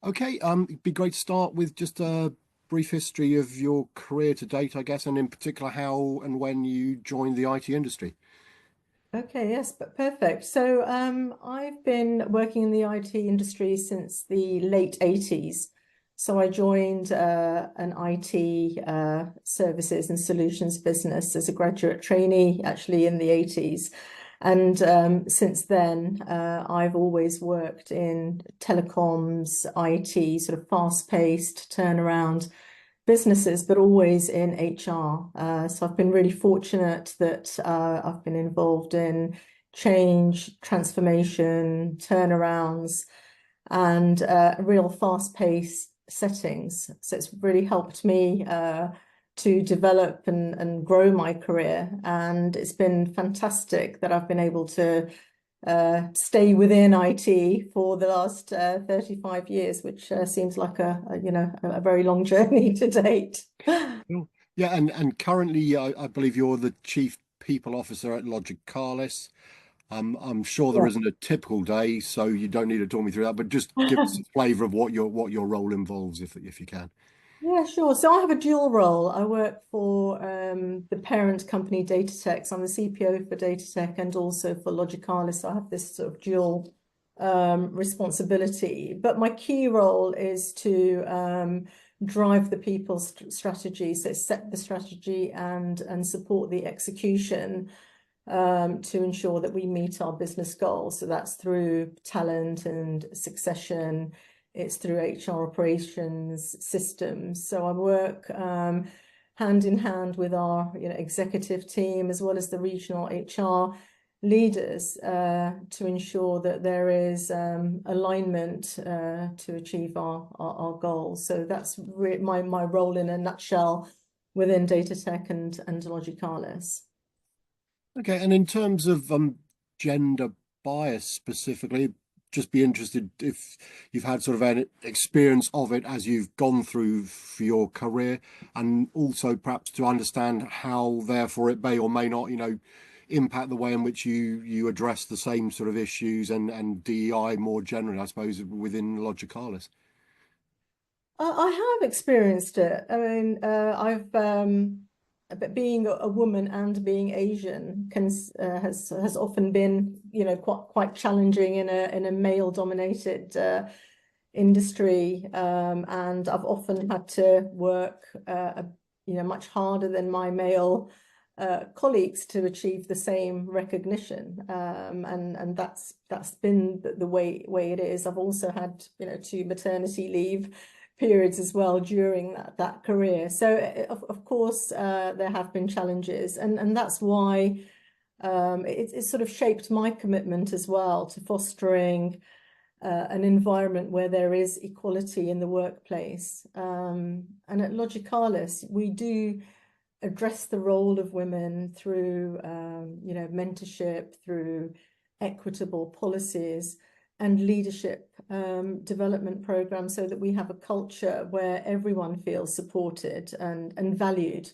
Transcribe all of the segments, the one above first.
Okay, it'd be great to start with just a brief history of your career to date, I guess, and in particular how and when you joined the IT industry. Okay, yes, but perfect. So I've been working in the IT industry since the late 80s. So I joined an IT services and solutions business as a graduate trainee, actually in the 80s. And since then, I've always worked in telecoms, IT, sort of fast-paced turnaround businesses, but always in HR. So I've been really fortunate that I've been involved in change, transformation, turnarounds, and real fast-paced settings. So it's really helped me to develop and grow my career. And it's been fantastic that I've been able to stay within IT for the last 35 years, which seems like a very long journey to date. Cool. Yeah, and currently I believe you're the Chief People Officer at Logicalis. I'm sure there Yeah. isn't a typical day, so you don't need to talk me through that, but just give us a flavour of what your role involves, if you can. Yeah, sure. So I have a dual role. I work for the parent company Datatec. So I'm the CPO for Datatec and also for Logicalis. So I have this sort of dual responsibility. But my key role is to drive the people's strategy, so set the strategy and support the execution to ensure that we meet our business goals. So that's through talent and succession. It's through HR operations systems. So I work hand in hand with our executive team as well as the regional HR leaders to ensure that there is alignment to achieve our goals. So that's my role in a nutshell within Datatec and Logicalis. Okay, and in terms of gender bias specifically, just be interested if you've had sort of an experience of it as you've gone through for your career, and also perhaps to understand how, therefore, it may or may not, impact the way in which you address the same sort of issues and DEI more generally, I suppose, within Logicalis. I have experienced it. I mean, but being a woman and being Asian has often been, quite challenging in a male-dominated industry, and I've often had to work, much harder than my male colleagues to achieve the same recognition, and that's been the way it is. I've also had, 2 maternity leave periods as well during that career. So of course there have been challenges, and that's why it's sort of shaped my commitment as well to fostering an environment where there is equality in the workplace. And at Logicalis, we do address the role of women through mentorship, through equitable policies and leadership development programs, so that we have a culture where everyone feels supported and valued.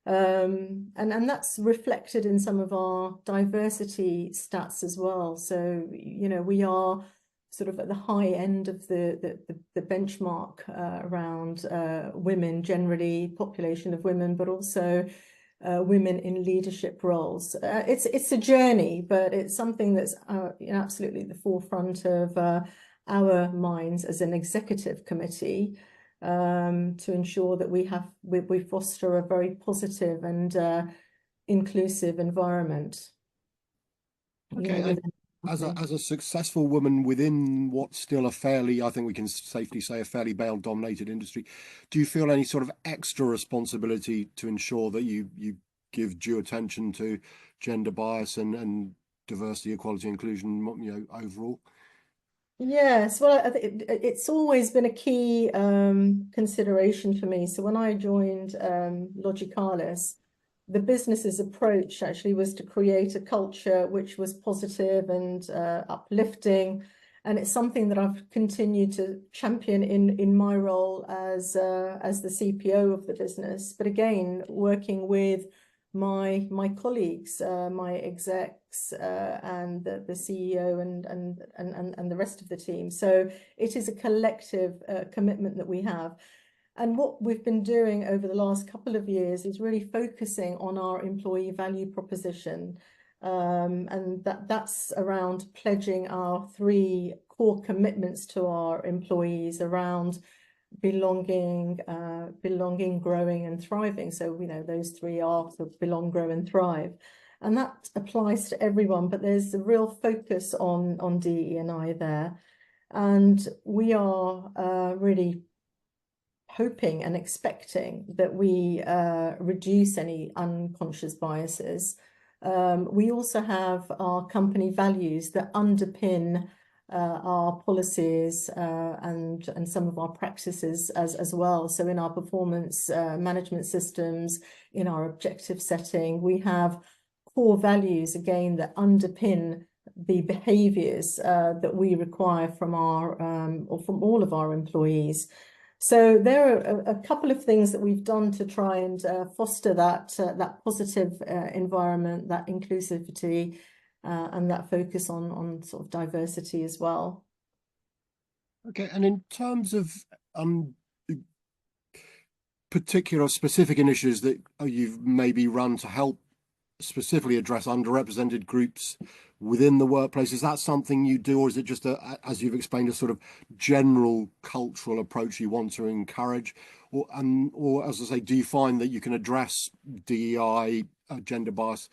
And that's reflected in some of our diversity stats as well. So, we are sort of at the high end of the benchmark around women generally, population of women, but also women in leadership roles. It's a journey, but it's something that's absolutely at the forefront of our minds as an executive committee, to ensure that we foster a very positive and inclusive environment. Okay, and as a successful woman within what's still a fairly, I think we can safely say, a fairly male-dominated industry, do you feel any sort of extra responsibility to ensure that you give due attention to gender bias and diversity, equality, inclusion, overall? Yes, well, I think it's always been a key consideration for me. So when I joined Logicalis, the business's approach actually was to create a culture which was positive and uplifting, And it's something that I've continued to champion in my role as the CPO of the business. But again, working with my colleagues, my execs, and the CEO and the rest of the team. So it is a collective commitment that we have. And what we've been doing over the last couple of years is really focusing on our employee value proposition. And that's around pledging our 3 core commitments to our employees around belonging, growing, and thriving. So, those 3 are sort of belong, grow, and thrive. And that applies to everyone, but there's a real focus on DE&I there. And we are really hoping and expecting that we reduce any unconscious biases. We also have our company values that underpin our policies and some of our practices as well. So in our performance management systems, in our objective setting, we have core values, again, that underpin the behaviors that we require from our or from all of our employees. So there are a couple of things that we've done to try and foster that positive environment, that inclusivity, and that focus on sort of diversity as well. Okay, and in terms of particular specific initiatives that you've maybe run to help specifically address underrepresented groups within the workplace, is that something you do, or is it just as you've explained, a sort of general cultural approach you want to encourage, or as I say, do you find that you can address DEI, gender bias,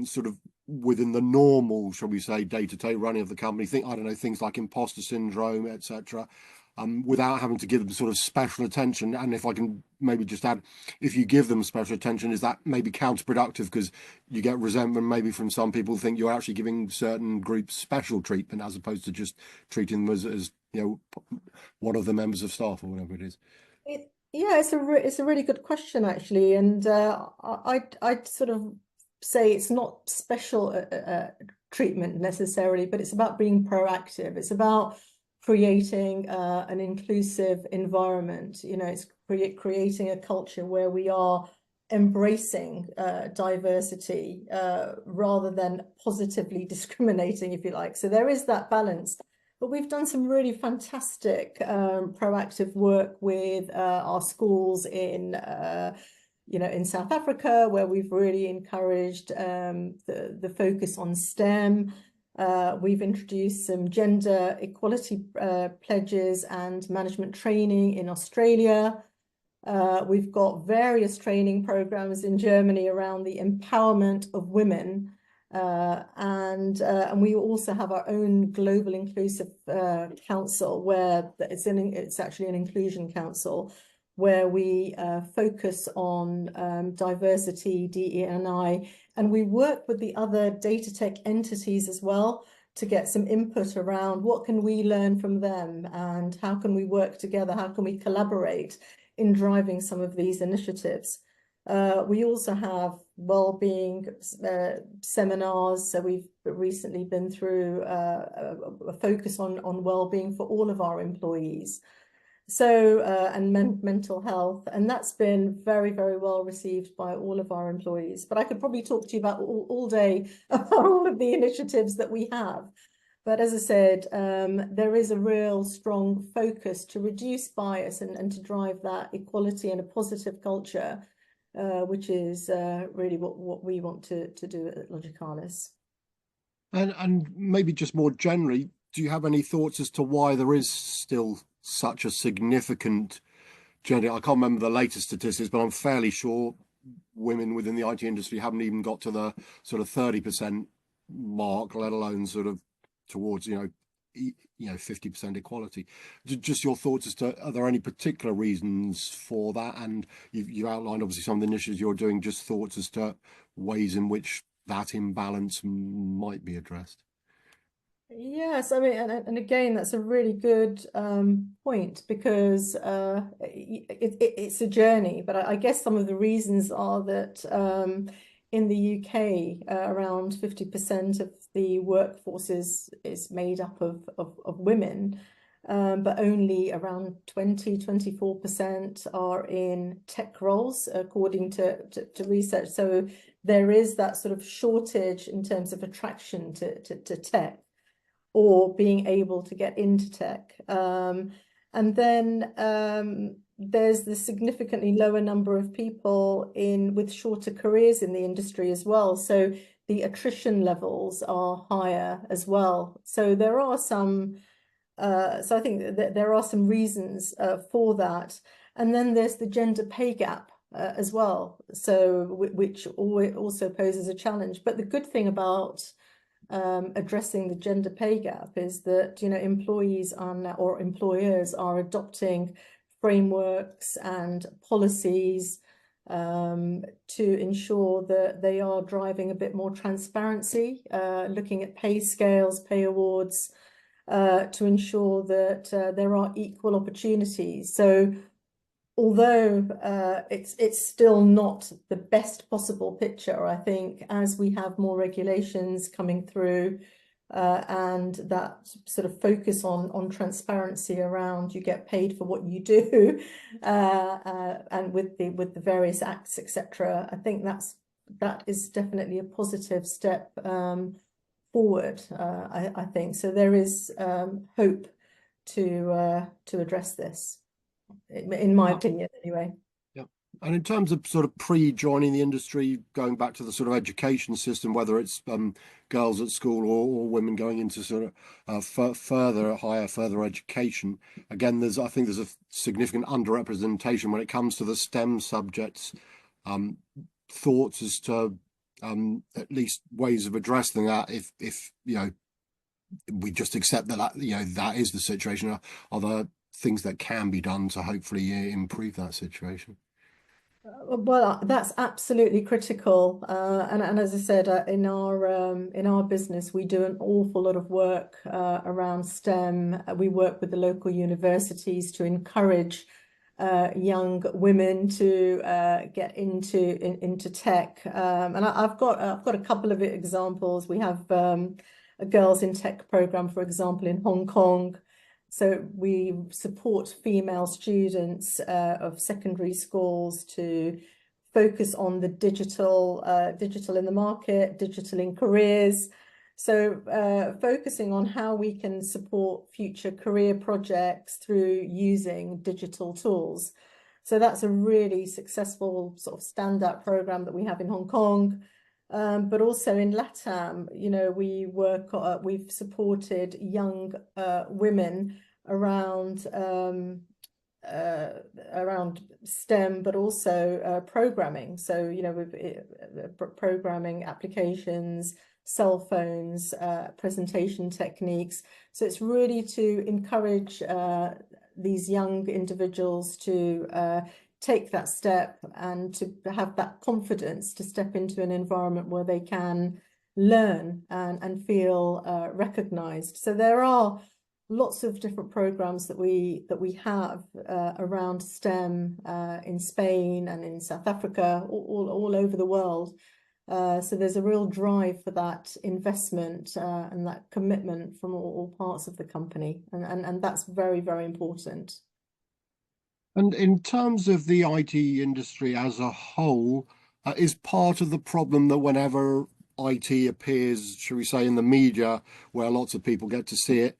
sort of within the normal, shall we say, day-to-day running of the company? I don't know, things like imposter syndrome, etc., without having to give them sort of special attention? And if I can maybe just add, if you give them special attention, is that maybe counterproductive because you get resentment maybe from some people think you're actually giving certain groups special treatment as opposed to just treating them as one of the members of staff or whatever it is? Yeah, it's a really good question, actually. And I'd sort of say it's not special treatment necessarily, but it's about being proactive. It's about creating an inclusive environment. It's creating a culture where we are embracing diversity rather than positively discriminating, if you like. So there is that balance. But we've done some really fantastic proactive work with our schools in South Africa, where we've really encouraged the focus on STEM. We've introduced some gender equality pledges and management training in Australia. We've got various training programs in Germany around the empowerment of women. And we also have our own global inclusive council, where it's actually an inclusion council, where we focus on diversity, DE&I, and we work with the other Datatec entities as well to get some input around what can we learn from them and how can we work together, how can we collaborate in driving some of these initiatives. We also have well-being seminars. So we've recently been through a focus on well-being for all of our employees. So, and mental health, and that's been very, very well received by all of our employees. But I could probably talk to you about all day about all of the initiatives that we have. But as I said, there is a real strong focus to reduce bias and to drive that equality and a positive culture, which is really what we want to do at Logicalis. And maybe just more generally, do you have any thoughts as to why there is still such a significant gender? I can't remember the latest statistics, but I'm fairly sure women within the IT industry haven't even got to the sort of 30% mark, let alone sort of towards 50% equality. Just your thoughts as to, are there any particular reasons for that? And you outlined obviously some of the initiatives you're doing. Just thoughts as to ways in which that imbalance might be addressed. Yes, I mean, and again, that's a really good point, because it's a journey. But I guess some of the reasons are that in the UK, around 50% of the workforce is made up of women, but only around 24% are in tech roles, according to research. So there is that sort of shortage in terms of attraction to tech, or being able to get into tech. And then there's the significantly lower number of people with shorter careers in the industry as well. So the attrition levels are higher as well. So there are some, so I think that there are some reasons for that. And then there's the gender pay gap as well, so which also poses a challenge. But the good thing about addressing the gender pay gap is that, you know, employees are now, or employers are adopting frameworks and policies to ensure that they are driving a bit more transparency, looking at pay scales, pay awards, to ensure that there are equal opportunities. So although it's still not the best possible picture, I think as we have more regulations coming through, and that sort of focus on transparency around you get paid for what you do, and with the various acts, etc., I think that is definitely a positive step forward. I think so. There is hope to address this, in my opinion, anyway. Yeah. And in terms of sort of pre-joining the industry, going back to the sort of education system, whether it's girls at school or women going into sort of further education, again, I think there's a significant underrepresentation when it comes to the STEM subjects. Thoughts as to at least ways of addressing that, if you know, we just accept that you know that is the situation. Are there things that can be done to hopefully improve that situation? Well, that's absolutely critical, and as I said, in our business, we do an awful lot of work around STEM. We work with the local universities to encourage young women to get into tech, and I've got a couple of examples. We have a Girls in Tech program, for example, in Hong Kong. So we support female students of secondary schools to focus on the digital in the market, digital in careers. So focusing on how we can support future career projects through using digital tools. So that's a really successful sort of standout program that we have in Hong Kong. But also in LATAM, you know, we've supported young women around STEM, but also programming. So, you know, with programming applications, cell phones, presentation techniques. So it's really to encourage these young individuals to take that step and to have that confidence to step into an environment where they can learn and feel recognized. So there are lots of different programs that we have around STEM in Spain and in South Africa, all over the world. So there's a real drive for that investment and that commitment from all parts of the company, and that's very, very important. And in terms of the IT industry as a whole, is part of the problem that whenever IT appears, shall we say, in the media, where lots of people get to see it,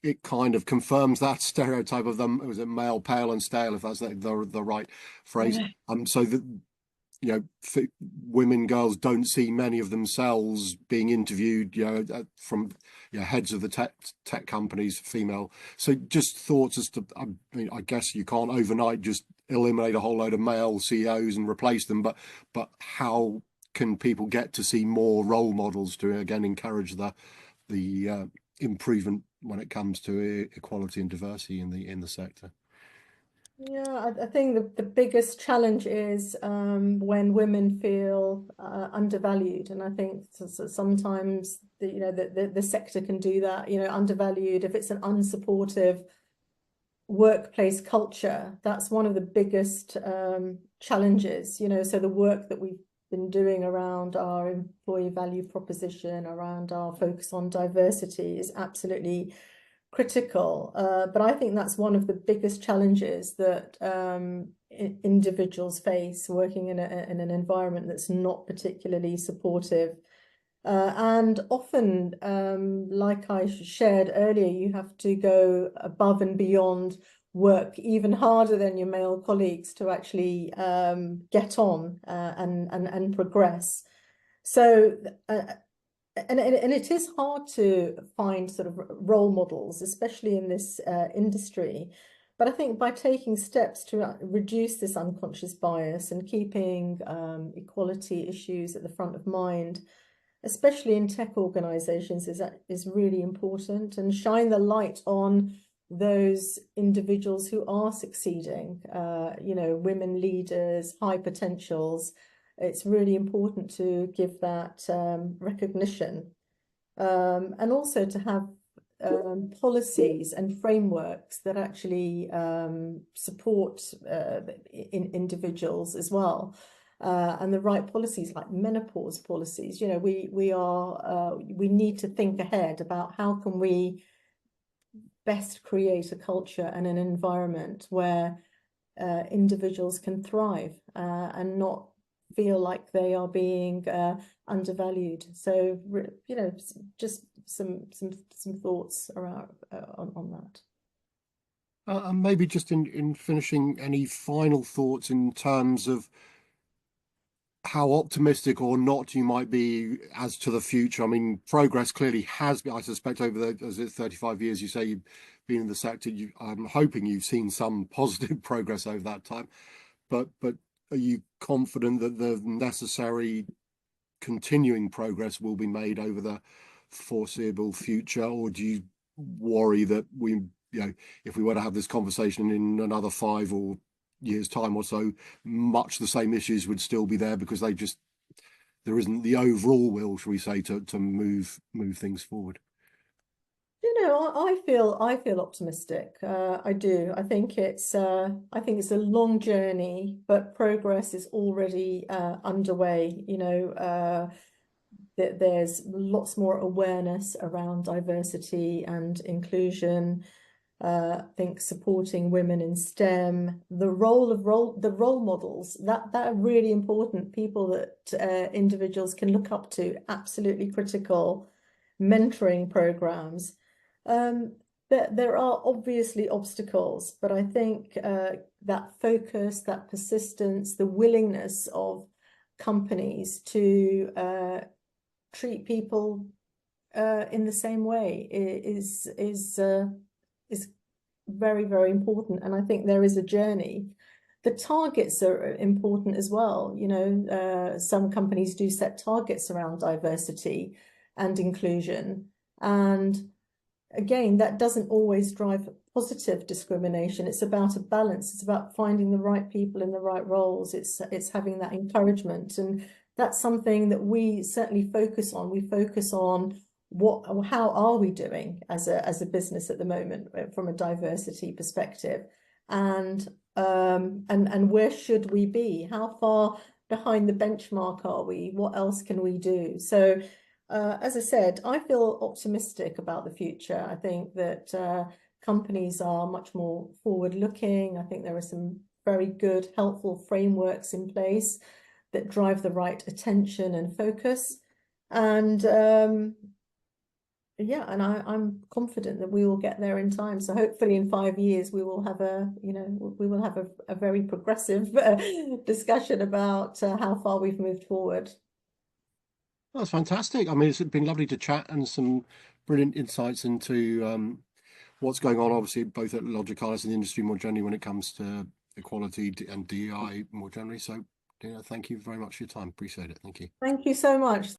it kind of confirms that stereotype of them, was it male, pale and stale, if that's the right phrase. So that, you know, women, girls don't see many of themselves being interviewed, you know, from, you know, heads of the tech companies, female. So just thoughts as to, I mean, I guess you can't overnight just eliminate a whole load of male CEOs and replace them, but how can people get to see more role models to again encourage the improvement when it comes to equality and diversity in the sector? Yeah, I think the biggest challenge is when women feel undervalued, and I think sometimes the sector can do that. You know, undervalued if it's an unsupportive workplace culture. That's one of the biggest challenges. You know, so the work that been doing around our employee value proposition, around our focus on diversity is absolutely critical. But I think that's one of the biggest challenges that individuals face working in an environment that's not particularly supportive. And often, like I shared earlier, you have to go above and beyond, work even harder than your male colleagues to actually get on and progress. So, and it is hard to find sort of role models, especially in this industry. But I think by taking steps to reduce this unconscious bias and keeping equality issues at the front of mind, especially in tech organizations, is really important, and shine the light on those individuals who are succeeding, you know, women leaders, high potentials. It's really important to give that recognition, and also to have policies and frameworks that actually support individuals as well. And the right policies, like menopause policies. You know, we need to think ahead about how can we best create a culture and an environment where individuals can thrive and not feel like they are being undervalued. So, you know, just some thoughts around on that. And maybe just in finishing, any final thoughts in terms of how optimistic or not you might be as to the future? I mean, progress clearly has been, I suspect, over the, as it's 35 years, you say you've been in the sector, I'm hoping you've seen some positive progress over that time, but are you confident that the necessary continuing progress will be made over the foreseeable future? Or do you worry that if we were to have this conversation in another 5 or years time or so, much the same issues would still be there because there isn't the overall will, shall we say, to move things forward? You know, I feel optimistic. I do. I think it's a long journey, but progress is already underway. You know, there's lots more awareness around diversity and inclusion. I think supporting women in STEM, the role models that are really important. People that individuals can look up to, absolutely critical. Mentoring programs. There are obviously obstacles, but I think that focus, that persistence, the willingness of companies to treat people in the same way is very, very important. And I think there is a journey. The targets are important as well. You know, some companies do set targets around diversity and inclusion. And again, that doesn't always drive positive discrimination. It's about a balance. It's about finding the right people in the right roles. It's having that encouragement. And that's something that we certainly focus on. We focus on how are we doing as a business at the moment from a diversity perspective, and where should we be? How far behind the benchmark are we? What else can we do? So as I said, I feel optimistic about the future. I think that companies are much more forward-looking. I think there are some very good, helpful frameworks in place that drive the right attention and focus. And yeah, and I'm confident that we will get there in time. So hopefully in 5 years we will have a very progressive discussion about how far we've moved forward. That's fantastic. I mean, it's been lovely to chat and some brilliant insights into what's going on, obviously, both at Logicalis and the industry more generally when it comes to equality and DEI more generally. So, Dina, thank you very much for your time. Appreciate it. Thank you. Thank you so much.